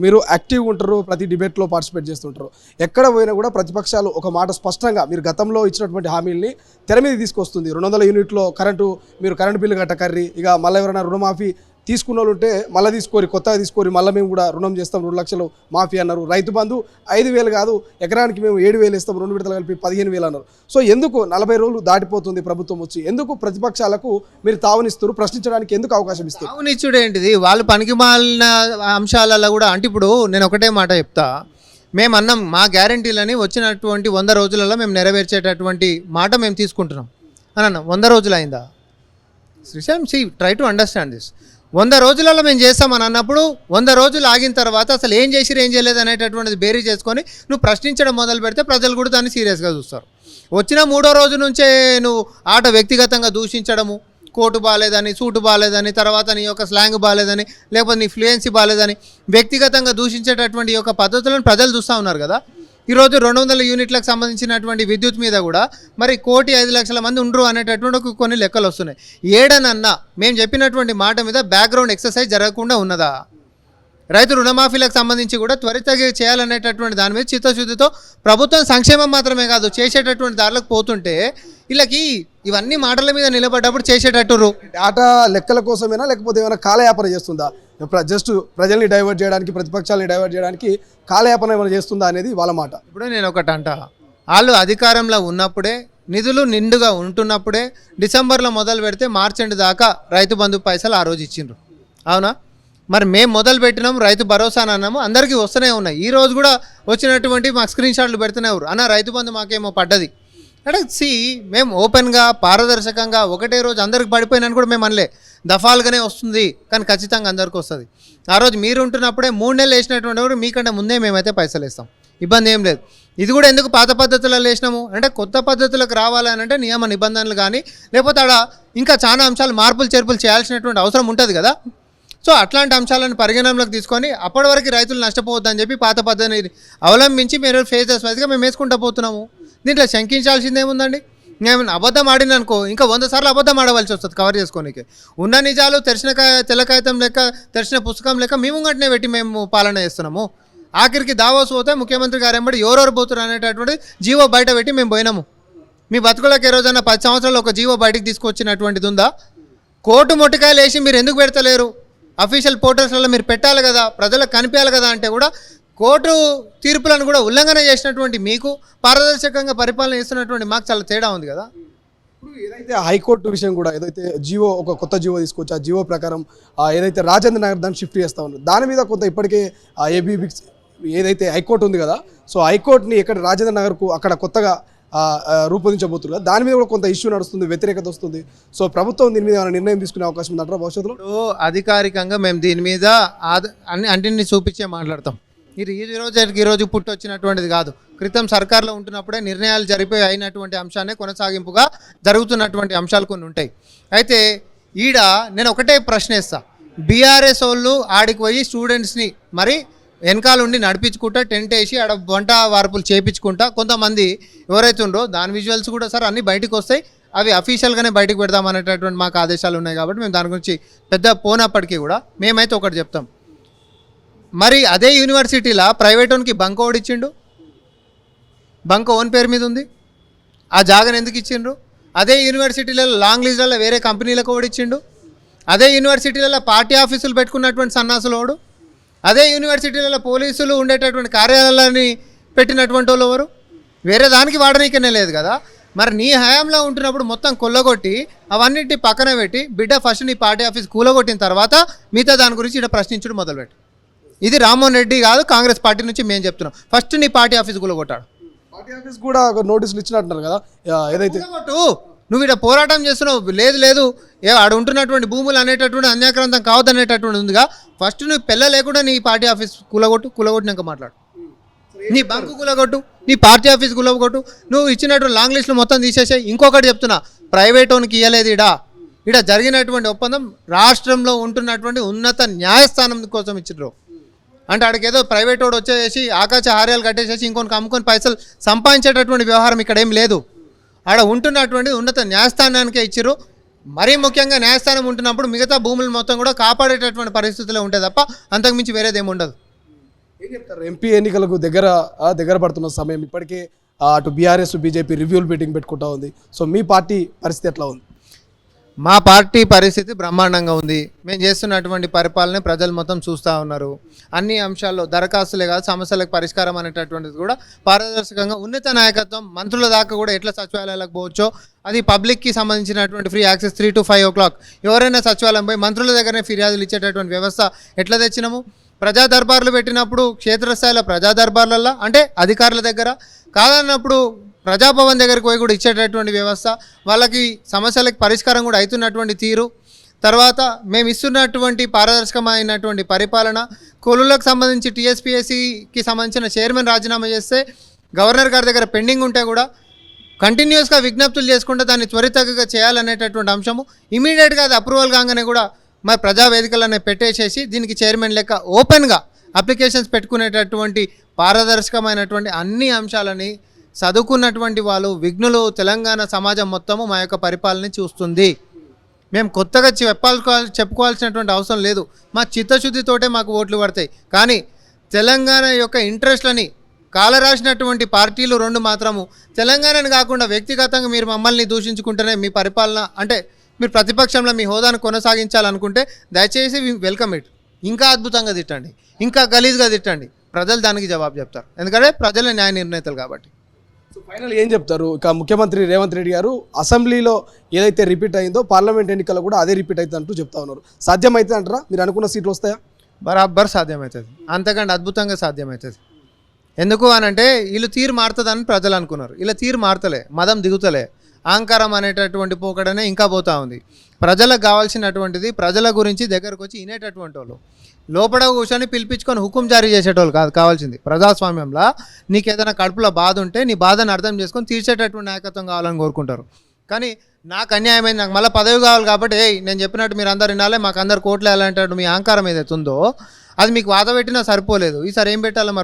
మీరు యాక్టివ్గా ఉంటారు, ప్రతి డిబేట్లో పార్టిసిపేట్ చేస్తుంటారు. ఎక్కడ పోయినా కూడా ప్రతిపక్షాలు ఒక మాట స్పష్టంగా మీరు గతంలో ఇచ్చినటువంటి హామీల్ని తెర మీద తీసుకొస్తుంది. 200 యూనిట్లో కరెంటు, మీరు కరెంటు బిల్లు కట్టకర్రి, ఇక మళ్ళీ ఎవరైనా రుణమాఫీ తీసుకున్న వాళ్ళు ఉంటే మళ్ళీ తీసుకోరి, కొత్తగా తీసుకోరి, మళ్ళీ మేము కూడా రుణం చేస్తాం, 2 లక్షలు మాఫీ అన్నారు. రైతు బంధు 5,000 కాదు, ఎకరానికి మేము 7,000 ఇస్తాం, 2 విడతలు కలిపి 15,000 అన్నారు. సో ఎందుకు 40 రోజులు దాటిపోతుంది ప్రభుత్వం వచ్చి, ఎందుకు ప్రతిపక్షాలకు మీరు తావునిస్తారు, ప్రశ్నించడానికి ఎందుకు అవకాశం ఇస్తారు? తావునిచ్చుడు ఏంటిది? వాళ్ళు పనికి మాలిన అంశాలలో కూడా అంటే ఇప్పుడు నేను ఒకటే మాట చెప్తా, మేము అన్నాం మా గ్యారంటీలని వచ్చినటువంటి 100 రోజులలో మేము నెరవేర్చేటటువంటి మాట మేము తీసుకుంటున్నాం అని అన్నాం. 100 రోజులు అయిందా? Sreesanth, try to understand this. 100 రోజులలో మేము చేస్తామని అన్నప్పుడు 100 రోజులు ఆగిన తర్వాత అసలు ఏం చేసిరు ఏం చేయలేదు అనేటటువంటిది బేరీ చేసుకొని నువ్వు ప్రశ్నించడం మొదలు పెడితే ప్రజలు కూడా దాన్ని సీరియస్గా చూస్తారు. వచ్చిన 3వ రోజు నుంచే నువ్వు ఆట వ్యక్తిగతంగా దూషించడము, కోటు బాగాలేదని, సూటు బాగాలేదని, తర్వాత నీ యొక్క స్లాంగ్ బాగాలేదని, లేకపోతే నీ ఫ్లూయెన్సీ బాగాలేదని వ్యక్తిగతంగా దూషించేటటువంటి యొక్క పద్ధతులను ప్రజలు చూస్తూ ఉన్నారు కదా. ఈరోజు 200 యూనిట్లకు సంబంధించినటువంటి విద్యుత్ మీద కూడా మరి 1,05,00,000 మంది ఉండరు అనేటటువంటి కొన్ని లెక్కలు వస్తున్నాయి. ఏడనన్నా మేము చెప్పినటువంటి మాట మీద బ్యాక్గ్రౌండ్ ఎక్సర్సైజ్ జరగకుండా ఉన్నదా? రైతు రుణమాఫీలకు సంబంధించి కూడా త్వరితగా చేయాలనేటటువంటి దాని మీద చిత్తశుద్ధితో ప్రభుత్వం సంక్షేమం మాత్రమే కాదు చేసేటటువంటి దారులకు పోతుంటే వీళ్ళకి ఇవన్నీ మాటల మీద నిలబడ్డప్పుడు చేసేటట్టురు. డేటా లెక్కల కోసమేనా, లేకపోతే ఏమైనా కాలయాపన చేస్తుందా? జస్ట్ ప్రజల్ని డైవర్ట్ చేయడానికి, ప్రతిపక్షాలని డైవర్ట్ చేయడానికి కాలయాపన ఏమైనా చేస్తుందా అనేది వాళ్ళ మాట. ఇప్పుడు నేను ఒకటి అంట, వాళ్ళు అధికారంలో ఉన్నప్పుడే, నిధులు నిండుగా ఉంటున్నప్పుడే డిసెంబర్లో మొదలు పెడితే మార్చి ఎండ్ దాకా రైతు బంధు పైసలు ఆ రోజు ఇచ్చిండ్రు, అవునా? మరి మేము మొదలు పెట్టినాం, రైతు భరోసా అన్నాము, అందరికీ వస్తూనే ఉన్నాయి. ఈ రోజు కూడా వచ్చినటువంటి మాకు స్క్రీన్ షాట్లు పెడుతూనే ఎవరు అన్న రైతు బంధు మాకేమో పడ్డది అంటే మేము ఓపెన్గా పారదర్శకంగా ఒకటే రోజు అందరికి పడిపోయినాను కూడా మేము అనలే, దఫాలుగానే వస్తుంది కానీ ఖచ్చితంగా అందరికీ వస్తుంది. ఆ రోజు మీరు ఉంటున్నప్పుడే 3 నెలలు వేసినటువంటి వారు మీకంటే ముందే మేమైతే పైసలు వేస్తాం, ఇబ్బంది ఏం లేదు. ఇది కూడా ఎందుకు పాత పద్ధతులలో వేసినాము అంటే కొత్త పద్ధతులకు రావాలని అంటే నియమ నిబంధనలు కానీ లేకపోతే అక్కడ ఇంకా చాలా అంశాలు మార్పులు చేర్పులు చేయాల్సినటువంటి అవసరం ఉంటుంది కదా. సో అట్లాంటి అంశాలను పరిగణనలోకి తీసుకొని అప్పటి వరకు రైతులు నష్టపోవద్దని చెప్పి పాత పద్ధతిని అవలంబించి మీరు ఫేజెస్ వైజ్గా మేము వేసుకుంటూ పోతున్నాము. దీంట్లో శంకించాల్సిందేముందండి? నేను అబద్ధం ఆడిననుకో ఇంకా 100 సార్లు అబద్ధం ఆడవలసి వస్తుంది కవర్ చేసుకోనికి. ఉన్న నిజాలు తెల్ల కాగితం లెక్క, తెరిచిన పుస్తకం లెక్క మేము గంటనే పెట్టి మేము పాలన చేస్తున్నాము. ఆఖరికి దావోస్ పోతే ముఖ్యమంత్రి గారు ఎంబడి ఎవరెవరు పోతున్నారు అనేటటువంటి జీవో బయట పెట్టి మేము పోయినాము. మీ బతుకులకు ఏ రోజైనా 10 సంవత్సరాలు ఒక జీవో బయటికి తీసుకొచ్చినటువంటిది ఉందా? కోర్టు మొట్టికాయలు వేసి మీరు ఎందుకు పెడతలేరు? అఫీషియల్ పోర్టల్స్లలో మీరు పెట్టాలి కదా, ప్రజలకు కనిపించాలి కదా అంటే కూడా కోర్టు తీర్పులను కూడా ఉల్లంఘన చేసినటువంటి మీకు పారదర్శకంగా పరిపాలన చేస్తున్నటువంటి మాకు చాలా తేడా ఉంది కదా. ఇప్పుడు ఏదైతే హైకోర్టు విషయం కూడా ఏదైతే జీవో, ఒక కొత్త జీవో తీసుకొచ్చి ఆ జీవో ప్రకారం ఏదైతే రాజేంద్ర నగర్ దాన్ని షిఫ్ట్ చేస్తూ ఉన్నారు, దాని మీద కొంత ఇప్పటికే ఏబీబీ ఏదైతే హైకోర్టు ఉంది కదా, సో హైకోర్టుని ఇక్కడ రాజేంద్ర నగర్కు అక్కడ కొత్తగా రూపొందించబోతున్నారు కదా, దాని మీద కూడా కొంత ఇష్యూ నడుస్తుంది, వ్యతిరేకత వస్తుంది. సో ప్రభుత్వం దీని మీద ఏమైనా నిర్ణయం తీసుకునే అవకాశం ఉందంటారా భవిష్యత్తులో? అధికారికంగా మేము దీని మీద అన్నింటినీ చూపించే మాట్లాడతాం. ఇది ఈరోజు పుట్టొచ్చినటువంటిది కాదు, క్రితం సర్కార్లో ఉంటున్నప్పుడే నిర్ణయాలు జరిపి అయినటువంటి అంశాన్ని కొనసాగింపుగా జరుగుతున్నటువంటి అంశాలు కొన్ని ఉంటాయి. అయితే ఈడ నేను ఒకటే ప్రశ్న ఇస్తా, బీఆర్ఎస్ వాళ్ళు ఆడికి పోయి స్టూడెంట్స్ని మరి వెనకాల ఉండి నడిపించుకుంటా టెంట్ వేసి ఆడ వంట వార్పులు చేయించుకుంటా కొంతమంది ఎవరైతే ఉండరో దాని విజువల్స్ కూడా సార్ అన్నీ బయటకు వస్తాయి, అవి అఫీషియల్గానే బయటకు పెడదామనేటటువంటి మాకు ఆదేశాలు ఉన్నాయి కాబట్టి మేము దాని గురించి పెద్ద పోనప్పటికీ కూడా మేమైతే ఒకటి చెప్తాం. మరి అదే యూనివర్సిటీలో ప్రైవేట్ ఓన్కి బంక్ ఓడిచ్చిండు, బంక్ ఓన్ పేరు మీద ఉంది, ఆ జాగాను ఎందుకు ఇచ్చిండ్రు? అదే యూనివర్సిటీలలో లాంగ్ లీజ్లలో వేరే కంపెనీలకు ఓడిచ్చిండు, అదే యూనివర్సిటీలలో పార్టీ ఆఫీసులు పెట్టుకున్నటువంటి సన్నాసులు ఓడు, అదే యూనివర్సిటీలలో పోలీసులు ఉండేటటువంటి కార్యాలయాన్ని పెట్టినటువంటి వాళ్ళు ఎవరు? వేరే దానికి వాడనీకనే లేదు కదా. మరి నీ హయాంలో ఉంటున్నప్పుడు మొత్తం కొల్లగొట్టి అవన్నింటి పక్కన పెట్టి బిడ్డ ఫస్ట్ నీ పార్టీ ఆఫీస్ కూలగొట్టిన తర్వాత మిగతా దాని గురించి ఇక్కడ ప్రశ్నించడం మొదలుపెట్టి. ఇది రామ్మోహన్ రెడ్డి కాదు, కాంగ్రెస్ పార్టీ నుంచి మేము చెప్తున్నాం, ఫస్ట్ నీ పార్టీ ఆఫీస్ కూలగొట్టాడు. పార్టీ ఆఫీస్ కూడా నోటీసులు ఇచ్చినట్టున్నారు కదా, ఏదైతే నువ్వు ఇక్కడ పోరాటం చేస్తున్నావు, లేదు ఆడ ఉంటున్నటువంటి భూములు అనేటటువంటి అన్యాక్రాంతం కావద్దు అనేటటువంటి ఉందిగా, ఫస్ట్ నువ్వు పెళ్ళ లేకుండా నీ పార్టీ ఆఫీస్ కూలగొట్టినాక మాట్లాడు, నీ బంకు కూలగొట్టు, నీ పార్టీ ఆఫీస్ కూలగొట్టు, నువ్వు ఇచ్చినటువంటి లాంగ్ లిస్టులు మొత్తం తీసేసాయి. ఇంకొకటి చెప్తున్నా, ప్రైవేట్ ఓన్కి ఇవ్వలేదు. ఇక్కడ జరిగినటువంటి ఒప్పందం రాష్ట్రంలో ఉంటున్నటువంటి ఉన్నత న్యాయస్థానం కోసం ఇచ్చిర్రు. అంటే ఆడికి ఏదో ప్రైవేట్ వాడు వచ్చేసి ఆకాశ హార్యాలు కట్టేసేసి ఇంకొనికి అమ్ముకొని పైసలు సంపాదించేటటువంటి వ్యవహారం ఇక్కడ ఏం లేదు. ఆడ ఉంటున్నటువంటి ఉన్నత న్యాయస్థానానికే ఇచ్చిర్రు. మరీ ముఖ్యంగా న్యాయస్థానం ఉంటున్నప్పుడు మిగతా భూములు మొత్తం కూడా కాపాడేటటువంటి పరిస్థితులే ఉంటాయి తప్ప అంతకుమించి వేరేదేమి ఉండదు. ఏం చెప్తారు ఎంపీ ఎన్నికలకు దగ్గర పడుతున్న సమయం ఇప్పటికే అటు బీఆర్ఎస్ బీజేపీ రివ్యూల్ మీటింగ్ పెట్టుకుంటా ఉంది. సో మీ పార్టీ పరిస్థితి ఎట్లా ఉంది? మా పార్టీ పరిస్థితి బ్రహ్మాండంగా ఉంది. మేము చేస్తున్నటువంటి పరిపాలన ప్రజలు మొత్తం చూస్తూ ఉన్నారు. అన్ని అంశాల్లో దరఖాస్తులే కాదు సమస్యలకు పరిష్కారం అనేటటువంటిది కూడా పారదర్శకంగా ఉన్నత నాయకత్వం మంత్రుల దాకా కూడా ఎట్లా సచివాలయాలకు పోవచ్చో అది పబ్లిక్కి సంబంధించినటువంటి ఫ్రీ యాక్సెస్ 3 to 5 o'clock ఎవరైనా సచివాలయం పోయి మంత్రుల దగ్గరనే ఫిర్యాదులు ఇచ్చేటటువంటి వ్యవస్థ ఎట్లా తెచ్చినాము. ప్రజా దర్బార్లు పెట్టినప్పుడు క్షేత్రస్థాయిలో ప్రజా దర్బార్లలో అంటే అధికారుల దగ్గర కాదన్నప్పుడు ప్రజాభవన్ దగ్గరికి పోయి కూడా ఇచ్చేటటువంటి వ్యవస్థ, వాళ్ళకి సమస్యలకు పరిష్కారం కూడా అవుతున్నటువంటి తీరు, తర్వాత మేము ఇస్తున్నటువంటి పారదర్శకమైనటువంటి పరిపాలన, కొలువులకు సంబంధించి టీఎస్పీఎస్సికి సంబంధించిన చైర్మన్ రాజీనామా చేస్తే గవర్నర్ గారి దగ్గర పెండింగ్ ఉంటే కూడా కంటిన్యూస్గా విజ్ఞప్తులు చేసుకుంటే దాన్ని త్వరితగతిగా చేయాలనేటటువంటి అంశము ఇమీడియట్గా అది అప్రూవల్ కాగానే కూడా మరి ప్రజావేదికలనే పెట్టేసేసి దీనికి చైర్మన్ లెక్క ఓపెన్గా అప్లికేషన్స్ పెట్టుకునేటటువంటి పారదర్శకమైనటువంటి అన్ని అంశాలని చదువుకున్నటువంటి వాళ్ళు విఘ్నులు తెలంగాణ సమాజం మొత్తము మా యొక్క పరిపాలన చూస్తుంది. మేము కొత్తగా చెప్పుకోవాల్సినటువంటి అవసరం లేదు. మా చిత్తశుద్ధితోటే మాకు ఓట్లు పడతాయి. కానీ తెలంగాణ యొక్క ఇంట్రెస్ట్లని కాలరాసినటువంటి పార్టీలు 2 మాత్రము తెలంగాణని కాకుండా వ్యక్తిగతంగా మీరు మమ్మల్ని దూషించుకుంటేనే మీ పరిపాలన అంటే మీరు ప్రతిపక్షంలో మీ హోదాను కొనసాగించాలనుకుంటే దయచేసి వెల్కమ్ ఇట్. ఇంకా అద్భుతంగా తిట్టండి, ఇంకా గలీజ్గా తిట్టండి, ప్రజలు దానికి జవాబు చెప్తారు. ఎందుకంటే ప్రజలే న్యాయ నిర్ణేతలు కాబట్టి. సో ఫైనల్ ఏం చెప్తారు? ఇక ముఖ్యమంత్రి రేవంత్ రెడ్డి గారు అసెంబ్లీలో ఏదైతే రిపీట్ అయిందో పార్లమెంట్ ఎన్నికల్లో కూడా అదే రిపీట్ అవుతుంది అంటూ చెప్తా ఉన్నారు. సాధ్యమైతే అంటారా? మీరు అనుకున్న సీట్లు వస్తాయా? బరాబర్ సాధ్యమవుతుంది, అంతకంటే అద్భుతంగా సాధ్యమవుతుంది. ఎందుకు అనంటే వీళ్ళు తీరు మారుతుందని ప్రజలు అనుకున్నారు. ఇలా తీరు మారుతలే, మదం దిగుతలే, అహంకారం అనేటటువంటి పోకడనే ఇంకా పోతూ ఉంది. ప్రజలకు కావాల్సినటువంటిది ప్రజల గురించి దగ్గరకు వచ్చి వినేటటువంటి వాళ్ళు, లోపల కూర్చొని పిలిపించుకొని హుకుం జారీ చేసేటోళ్ళు కాదు కావాల్సింది. ప్రజాస్వామ్యంలో నీకు ఏదైనా కడుపులో బాధ ఉంటే నీ బాధను అర్థం చేసుకొని తీర్చేటటువంటి నాయకత్వం కావాలని కోరుకుంటారు. కానీ నాకు అన్యాయమైంది, నాకు మళ్ళీ పదవి కావాలి కాబట్టి నేను చెప్పినట్టు మీరు అందరు వినాలి, మాకు అందరు కోట్లు వేయాలంటే మీ అహంకారం ఏదైతే ఉందో అది మీకు వాత పెట్టినా సరిపోలేదు. ఈసారి ఏం పెట్టాలో మరి